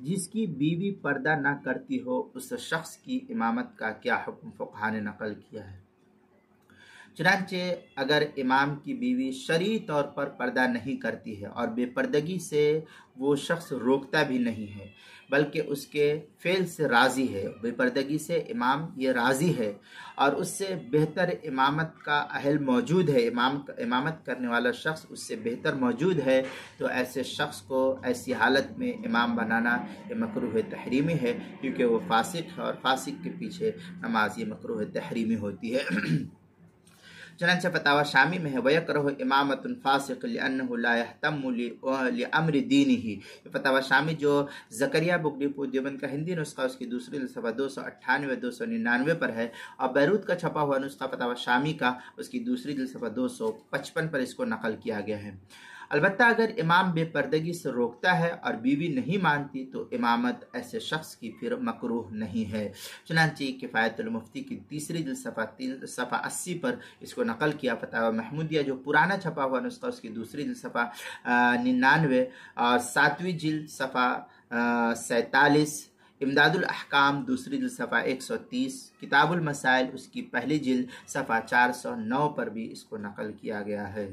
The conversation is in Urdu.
جس کی بیوی پردہ نہ کرتی ہو اس شخص کی امامت کا کیا حکم فقہا نے نقل کیا ہے۔ چنانچہ اگر امام کی بیوی شرعی طور پر پردہ نہیں کرتی ہے اور بے پردگی سے وہ شخص روکتا بھی نہیں ہے بلکہ اس کے فعل سے راضی ہے، بے پردگی سے امام یہ راضی ہے اور اس سے بہتر امامت کا اہل موجود ہے، امامت کرنے والا شخص اس سے بہتر موجود ہے، تو ایسے شخص کو ایسی حالت میں امام بنانا یہ مکروہ تحریمی ہے، کیونکہ وہ فاسق ہے اور فاسق کے پیچھے نماز یہ مکروہ تحریمی ہوتی ہے۔ چنانچہ فتاوی شامی میں ہے وَيَكْرَهُ إِمَامَةٌ فَاسِقٍ لِأَنَّهُ لَا يَهْتَمُّ لِأَمْرِ دِينِهِ۔ یہ فتاوی شامی جو زکریا بک ڈپو دیوبند کا ہندی نسخہ اس کی دوسری صفحہ 298 299 پر ہے، اور بیروت کا چھپا ہوا نسخہ فتاوی شامی کا اس کی دوسری صفحہ 255 پر اس کو نقل کیا گیا ہے۔ البتہ اگر امام بے پردگی سے روکتا ہے اور بیوی نہیں مانتی تو امامت ایسے شخص کی پھر مکروہ نہیں ہے۔ چنانچہ کفایت المفتی کی تیسری جلد صفحہ 80 پر اس کو نقل کیا۔ فتاوی محمودیہ جو پرانا چھپا ہوا نسخہ اس کی دوسری جلد صفحہ 99 اور 7ویں جلد صفحہ 47، امداد الاحکام دوسری جلد صفحہ 130، کتاب المسائل اس کی پہلی جلد صفحہ 409 پر بھی اس کو نقل کیا گیا ہے۔